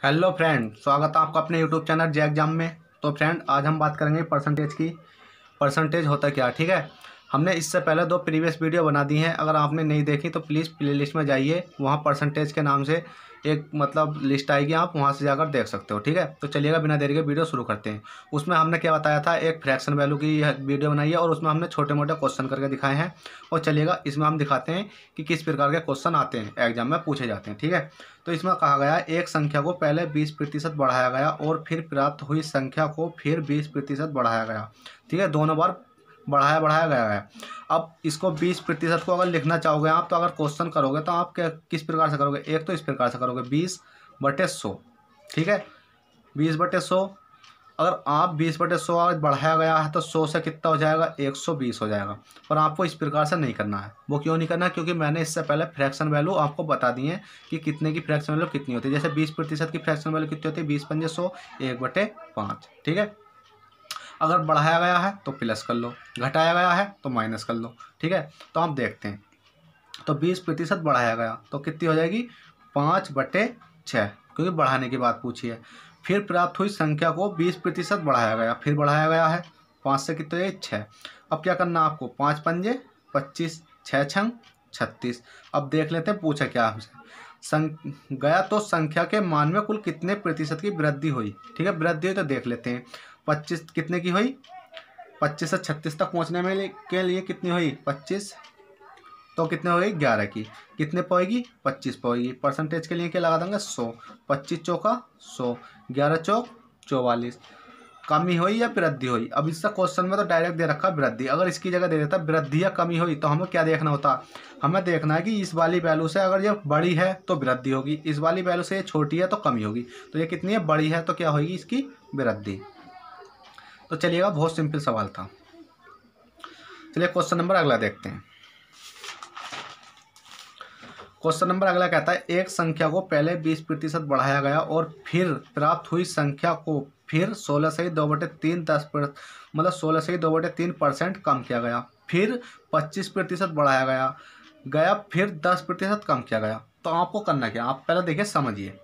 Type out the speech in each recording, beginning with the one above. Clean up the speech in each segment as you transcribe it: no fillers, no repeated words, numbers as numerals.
Hello friend, स्वागत है आपका अपने यूट्यूब चैनल जे एग्जाम में। तो फ्रेंड, आज हम बात करेंगे परसेंटेज की। परसेंटेज होता क्या, ठीक है। हमने इससे पहले दो प्रीवियस वीडियो बना दी हैं। अगर आपने नहीं देखी तो प्लीज़ प्लेलिस्ट में जाइए, वहाँ परसेंटेज के नाम से एक लिस्ट आएगी, आप वहाँ से जाकर देख सकते हो, ठीक है। तो चलिएगा, बिना देरी के वीडियो शुरू करते हैं। उसमें हमने क्या बताया था, एक फ्रैक्शन वैल्यू की वीडियो बनाई है और उसमें हमने छोटे मोटे क्वेश्चन करके दिखाए हैं। और चलिएगा, इसमें हम दिखाते हैं कि किस प्रकार के क्वेश्चन आते हैं, एग्जाम में पूछे जाते हैं, ठीक है। तो इसमें कहा गया है, एक संख्या को पहले 20% बढ़ाया गया और फिर प्राप्त हुई संख्या को फिर 20% बढ़ाया गया, ठीक है। दोनों बार बढ़ाया गया है। अब इसको 20% को अगर लिखना चाहोगे आप, तो अगर क्वेश्चन करोगे तो आप क्या किस प्रकार से करोगे, एक तो इस प्रकार से करोगे 20/100, ठीक है। 20/100, अगर आप 20/100 आज बढ़ाया गया है तो 100 से कितना हो जाएगा, 120 हो जाएगा। पर आपको इस प्रकार से नहीं करना है। वो क्यों नहीं करना है, क्योंकि मैंने इससे पहले फ्रैक्शन वैल्यू आपको बता दी है कि कितने की फ्रैक्शन वैल्यू कितनी होती है। जैसे 20% की फ्रैक्शन वैल्यू कितनी होती है, 20×100, 1/5, ठीक है। अगर बढ़ाया गया है तो प्लस कर लो, घटाया गया है तो माइनस कर लो, ठीक है। तो आप देखते हैं, तो 20% बढ़ाया गया तो कितनी हो जाएगी, 5/6, क्योंकि बढ़ाने की बात पूछी है। फिर प्राप्त हुई संख्या को 20% बढ़ाया गया, फिर बढ़ाया गया है 5 से कितने हो, 6। अब क्या करना है आपको, 5×5 = 25, 6×6 = 36। अब देख लेते हैं पूछा क्या हमसे। गया तो संख्या के मान में कुल कितने प्रतिशत की वृद्धि हुई, ठीक है। वृद्धि हुई तो देख लेते हैं, 25 कितने की हुई, 25 से 36 तक पहुंचने में के लिए कितनी हुई, 25, तो कितने हो गई, 11 की। कितने पाएगी, 25 पाएगी। परसेंटेज के लिए क्या लगा देंगे, 100। 25 चौका 100, 11 चौक 44। कमी हुई या वृद्धि हुई। अब इसका क्वेश्चन में तो डायरेक्ट दे रखा है वृद्धि। अगर इसकी जगह दे देता वृद्धि या कमी हुई, तो हमें क्या देखना होता, हमें देखना है कि इस वाली वैल्यू से अगर ये बड़ी है तो वृद्धि होगी, इस वाली वैल्यू से ये छोटी है तो कमी होगी। तो ये कितनी है, बड़ी है, तो क्या होगी इसकी, वृद्धि। तो चलिएगा, बहुत सिंपल सवाल था। चलिए क्वेश्चन नंबर अगला देखते हैं। क्वेश्चन नंबर अगला कहता है, एक संख्या को पहले 20% बढ़ाया गया और फिर प्राप्त हुई संख्या को फिर 16 से 2/3 16 से 2/3% कम किया गया। फिर 25% बढ़ाया गया फिर 10% कम किया गया। तो आपको करना क्या, आप पहले देखिए समझिए।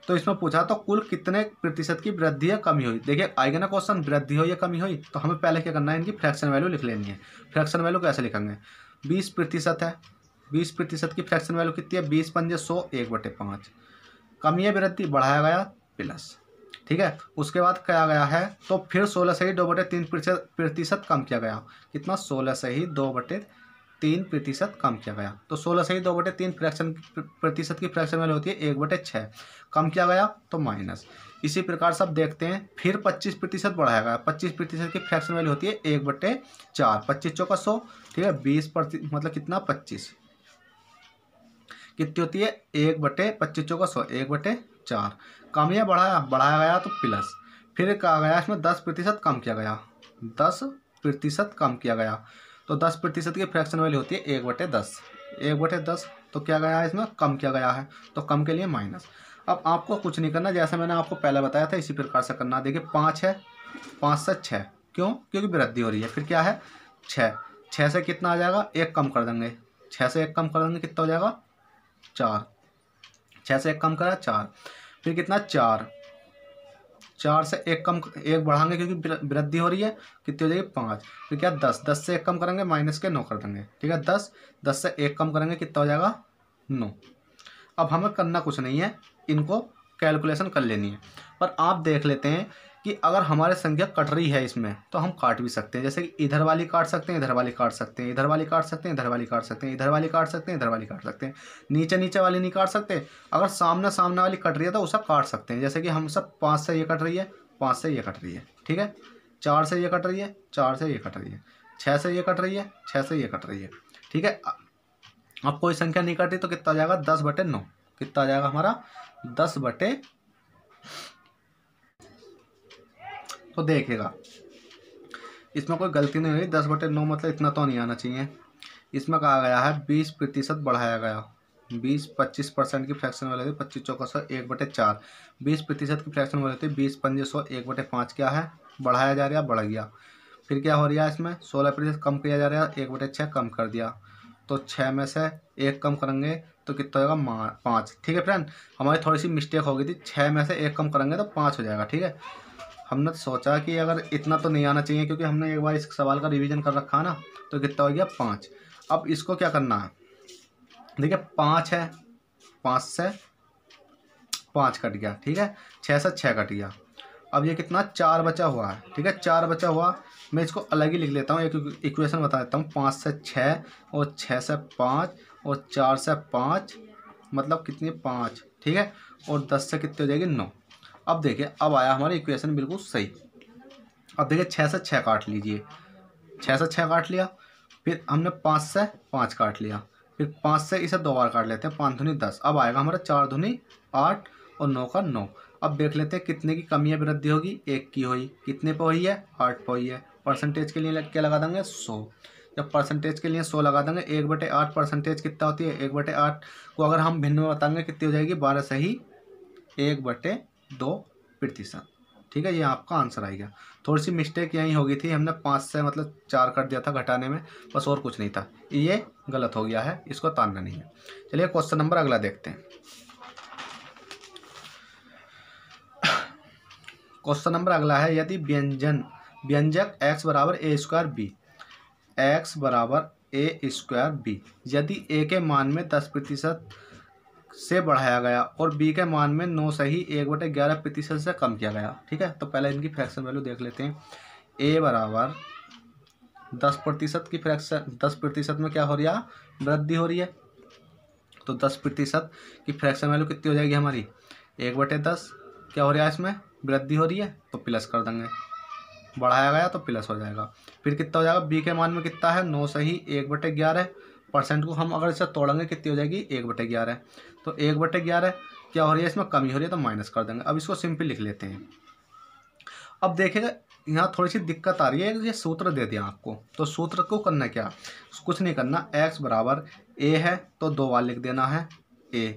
तो इसमें पूछा तो कुल कितने प्रतिशत की वृद्धि या कमी हुई। देखिए आएगा ना क्वेश्चन, वृद्धि हुई या कमी हुई, तो हमें पहले क्या करना है, इनकी फ्रैक्शन वैल्यू लिख लेनी है। फ्रैक्शन वैल्यू कैसे लिखेंगे, 20% है, 20% की फ्रैक्शन वैल्यू कितनी है, 20×100, 1/5। कमी है वृद्धि, बढ़ाया गया प्लस, ठीक है। उसके बाद क्या गया है, तो फिर 16 से ही 2/3% कम किया गया। कितना, 16 से ही 2/3% कम किया गया। तो 16 से ही 2/3 प्रतिशत की फ्रैक्शन वैल्यू होती है 1/6। कम किया गया तो माइनस। इसी प्रकार से अब देखते हैं, फिर 25% बढ़ाया गया। 25% की फ्रैक्शन वैल्यू होती है 1/4। 25 चौका 100, ठीक है। 20% कितना, 25 कितनी होती है, 1/25 चौका 100, 1/4। कम या बढ़ाया गया तो प्लस। फिर कहा गया इसमें 10% कम किया गया, 10% कम किया गया। तो 10% की फ्रैक्शन वैल्यू होती है 1/10। 1/10 तो क्या गया है, इसमें कम किया गया है, तो कम के लिए माइनस। अब आपको कुछ नहीं करना, जैसे मैंने आपको पहले बताया था इसी प्रकार से करना। देखिए 5 है, 5 से 6, क्यों, क्योंकि वृद्धि हो रही है। फिर क्या है, 6, 6 से कितना आ जाएगा, 1 कम कर देंगे। 6 से 1 कम कर देंगे, कितना हो जाएगा, 4। 6 से 1 कम करा, 4। फिर कितना, 4, 4 से 1 बढ़ाएंगे क्योंकि वृद्धि हो रही है, कितनी हो जाएगी, 5। फिर क्या, 10, 10 से 1 कम करेंगे, माइनस के 9 कर देंगे, ठीक है। 10, 10 से 1 कम करेंगे, कितना हो जाएगा, 9। अब हमें करना कुछ नहीं है, इनको कैलकुलेशन कर लेनी है। पर आप देख लेते हैं कि अगर हमारे संख्या कट रही है इसमें, तो हम काट भी सकते हैं। जैसे कि इधर वाली काट सकते हैं, इधर वाली काट सकते हैं, इधर वाली काट सकते हैं, इधर वाली काट सकते हैं, इधर वाली काट सकते हैं, इधर वाली काट सकते हैं। नीचे नीचे वाली नहीं काट सकते। अगर सामने सामने वाली कट रही है तो उसे काट सकते हैं। जैसे कि हम सब 5 से ये कट रही है, 5 से ये कट रही है, ठीक है। 4 से ये कट रही है, 4 से ये कट रही है। 6 से ये कट रही है, 6 से ये कट रही है, ठीक है। अब कोई संख्या नहीं कटी तो कितना आ जाएगा, 10/9। कितना आ जाएगा हमारा, 10/। तो देखिएगा इसमें कोई गलती नहीं हुई, 10/9 इतना तो नहीं आना चाहिए। इसमें कहा गया है 20% बढ़ाया गया। 25% की फ्रैक्शन वैल्यू थी 25 चौका 100, 1/4। 20% की फ्रैक्शन वैल्यू थी 20×100, 1/5। क्या है, बढ़ाया जा रहा है, बढ़ गया। फिर क्या हो रहा है, इसमें 16% कम किया जा रहा है, 1/6 कम कर दिया। तो 6 में से 1 कम करेंगे तो कितना हो जाएगा 5। ठीक है फ्रेंड, हमारी थोड़ी सी मिस्टेक हो गई थी, 6 में से 1 कम करेंगे तो 5 हो जाएगा। ठीक है, हमने सोचा कि अगर इतना तो नहीं आना चाहिए क्योंकि हमने एक बार इस सवाल का रिवीजन कर रखा है ना, तो कितना हो गया 5। अब इसको क्या करना है, देखिए 5 है, 5 से 5 कट गया। ठीक है, 6 से 6 कट गया। अब ये कितना 4 बचा हुआ है। ठीक है, 4 बचा हुआ, मैं इसको अलग ही लिख लेता हूँ, एक इक्वेशन बता देता हूँ। 5 से 6 और 6 से 5 और 4 से 5 मतलब कितनी 5। ठीक है, और 10 से कितनी हो जाएगी 9। अब देखिए, अब आया हमारी इक्वेशन बिल्कुल सही। अब देखिए 6 से 6 काट लीजिए, 6 से 6 काट लिया, फिर हमने 5 से 5 काट लिया, फिर 5 से इसे 2 बार काट लेते हैं, 5 दूनी 10। अब आएगा हमारा 4 दूनी 8 और 9 का 9। अब देख लेते हैं कितने की कमी या वृद्धि होगी। 1 की हुई, कितने पे हुई है 8 पे हुई है। परसेंटेज के लिए क्या लगा देंगे 100। जब परसेंटेज के लिए 100 लगा देंगे, 1/8 परसेंटेज कितना होती है, 1/8 को अगर हम भिन्न में बताएंगे कितनी हो जाएगी 12 सही 1/2%। ठीक है, ये आपका आंसर आएगा। थोड़ी सी मिस्टेक यहीं हो गई थी, हमने 5 से मतलब 4 कर दिया था घटाने में, बस और कुछ नहीं था, ये गलत हो गया है, इसको तानना नहीं है। चलिए क्वेश्चन नंबर अगला देखते हैं। क्वेश्चन नंबर अगला है, यदि व्यंजक x बराबर a स्क्वायर b, x बराबर a स्क्वायर b, यदि a के मान में 10% से बढ़ाया गया और b के मान में 9 सही 1/11% से कम किया गया। ठीक है, तो पहले इनकी फ्रैक्शन वैल्यू देख लेते हैं। a बराबर 10% की फ्रैक्शन, 10% में क्या हो रही है, वृद्धि हो रही है, तो 10% की फ्रैक्शन वैल्यू कितनी हो जाएगी हमारी 1/10। क्या हो रहा है, इसमें वृद्धि हो रही है तो प्लस कर देंगे, बढ़ाया गया तो प्लस हो जाएगा। फिर कितना हो जाएगा, बी के मान में कितना है 9 सही 1/11%। को हम अगर इसे तोड़ेंगे कितनी हो जाएगी 1/11, तो 1/11 क्या हो रही है, इसमें कमी हो रही है तो माइनस कर देंगे। अब इसको सिंपल लिख लेते हैं। अब देखिएगा यहाँ थोड़ी सी दिक्कत आ रही है, ये सूत्र दे दिया आपको, तो सूत्र को करना क्या, कुछ नहीं करना, x बराबर a है तो 2 बार लिख देना है a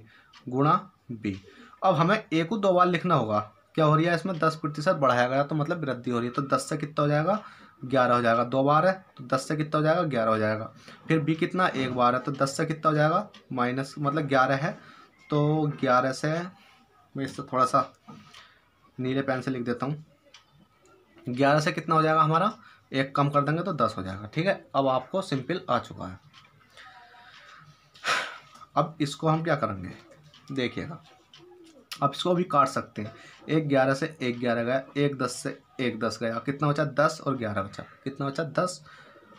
गुणा b। अब हमें a को 2 बार लिखना होगा, क्या हो रही है इसमें 10% बढ़ाया गया तो मतलब वृद्धि हो रही है, तो 10 से कितना हो जाएगा 11 हो जाएगा, 2 बार है तो 10 से कितना हो जाएगा 11 हो जाएगा। फिर b कितना 1 बार है तो 10 से कितना हो जाएगा माइनस, मतलब 11 है तो 11 से, मैं इससे थोड़ा सा नीले पेन से लिख देता हूँ, 11 से कितना हो जाएगा हमारा 1 कम कर देंगे तो 10 हो जाएगा। ठीक है, अब आपको सिंपल आ चुका है। अब इसको हम क्या करेंगे देखिएगा, अब इसको भी काट सकते हैं। 1 11 से 1 11 गया, 1 10 से 1 10 गया, कितना बचा 10 और 11 बचा, कितना बचा 10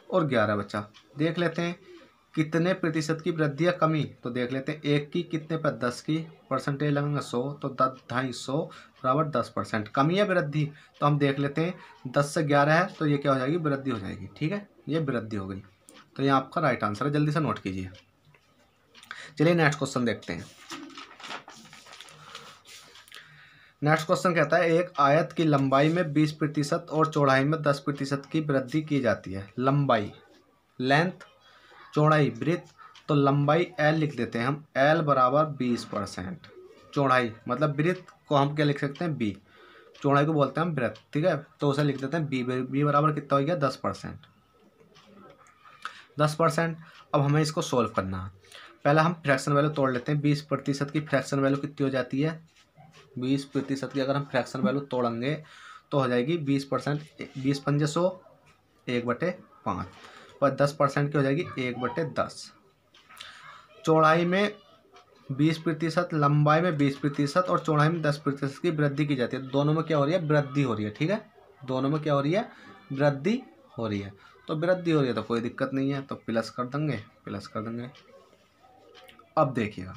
और 11 बचा। देख लेते हैं कितने प्रतिशत की वृद्धि या कमी, तो देख लेते हैं 1 की कितने पर 10 की, परसेंटेज लगेंगे 100 तो 250 बराबर 10%। कमी या वृद्धि, तो हम देख लेते हैं 10 से 11 है तो ये क्या हो जाएगी वृद्धि हो जाएगी। ठीक है, ये वृद्धि हो गई, तो ये आपका राइट आंसर है, जल्दी से नोट कीजिए। चलिए नेक्स्ट क्वेश्चन देखते हैं। नेक्स्ट क्वेश्चन कहता है, एक आयत की लंबाई में 20% और चौड़ाई में 10% की वृद्धि की जाती है। लंबाई लेंथ, चौड़ाई ब्रेथ, तो लंबाई L लिख देते हैं हम, L बराबर 20%, चौड़ाई मतलब ब्रेथ को हम क्या लिख सकते हैं B, चौड़ाई को बोलते हैं हम ब्रेथ। ठीक है, तो उसे लिख देते हैं B बराबर कितना हो गया 10%। 10%। अब हमें इसको सोल्व करना है, पहले हम फ्रैक्शन वैल्यू तोड़ लेते हैं। 20% की फ्रैक्शन वैल्यू कितनी हो जाती है, 20% की अगर हम फ्रैक्शन वैल्यू तोड़ेंगे तो हो जाएगी 20%, 20 पंजे 100 1/5, पर 10% की हो जाएगी 1/10। चौड़ाई में 20%, लंबाई में 20% और चौड़ाई में 10% की वृद्धि की जाती है। दोनों में क्या हो रही है वृद्धि हो रही है। ठीक है, दोनों में क्या हो रही है वृद्धि हो रही है, तो वृद्धि हो रही है तो कोई दिक्कत नहीं है, तो प्लस कर देंगे, प्लस कर देंगे। अब देखिएगा,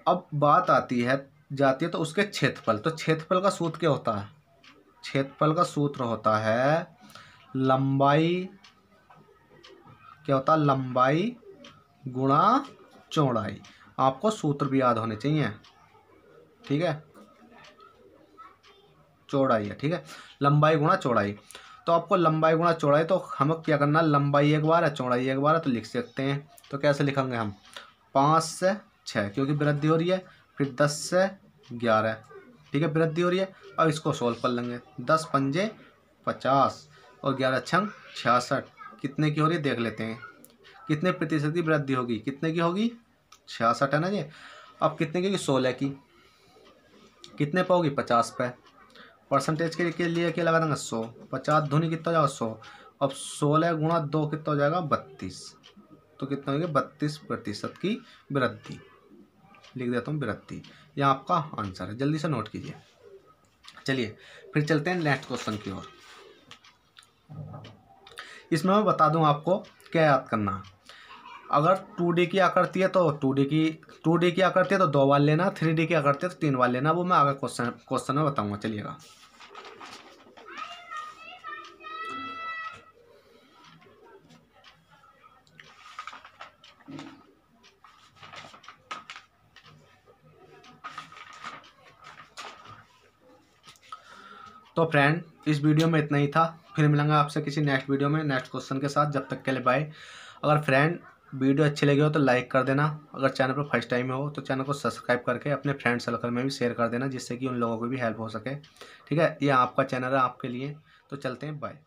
अब बात आती है जाती है तो उसके क्षेत्रफल, तो क्षेत्रफल का सूत्र क्या होता है, क्षेत्रफल का सूत्र होता है लंबाई, क्या होता है लंबाई गुणा चौड़ाई। आपको सूत्र भी याद होने चाहिए। ठीक है, चौड़ाई है। ठीक है, लंबाई गुणा चौड़ाई, तो आपको लंबाई गुणा चौड़ाई, तो हमें क्या करना, लंबाई 1 बार है चौड़ाई 1 बार है, तो लिख सकते हैं। तो कैसे लिखेंगे हम, 5 से 6 क्योंकि वृद्धि हो रही है, फिर 10 से 11, ठीक है वृद्धि हो रही है। अब इसको सोल्व कर लेंगे, 10 पंजे 50 और 11 छंग 66, कितने की हो रही है देख लेते हैं, कितने प्रतिशत की वृद्धि होगी, कितने की होगी 66 है ना जी। अब कितने की 16 की, कितने पे होगी 50 पे। परसेंटेज के लिए क्या लगा देंगे 100, 50 दूनी कितना हो जाएगा 100। अब 16 गुणा 2 कितना हो जाएगा 32, तो कितना हो गया 32% की वृद्धि। लिख देता हूँ वृद्धि, यह आपका आंसर है, जल्दी से नोट कीजिए। चलिए फिर चलते हैं नेक्स्ट क्वेश्चन की ओर। इसमें मैं बता दूं आपको क्या याद करना है। अगर 2D की आकृति है तो 2D की आकृति है तो 2 बार लेना, 3D की आकृति है तो 3 बार लेना। वो मैं आगे क्वेश्चन में बताऊंगा। चलिएगा तो फ्रेंड, इस वीडियो में इतना ही था। फिर मिलेंगे आपसे किसी नेक्स्ट वीडियो में नेक्स्ट क्वेश्चन के साथ। जब तक के लिए बाय। अगर फ्रेंड वीडियो अच्छी लगी हो तो लाइक कर देना। अगर चैनल पर फर्स्ट टाइम हो तो चैनल को सब्सक्राइब करके अपने फ्रेंड सर्कल में भी शेयर कर देना, जिससे कि उन लोगों को भी हेल्प हो सके। ठीक है, ये आपका चैनल है आपके लिए। तो चलते हैं, बाय।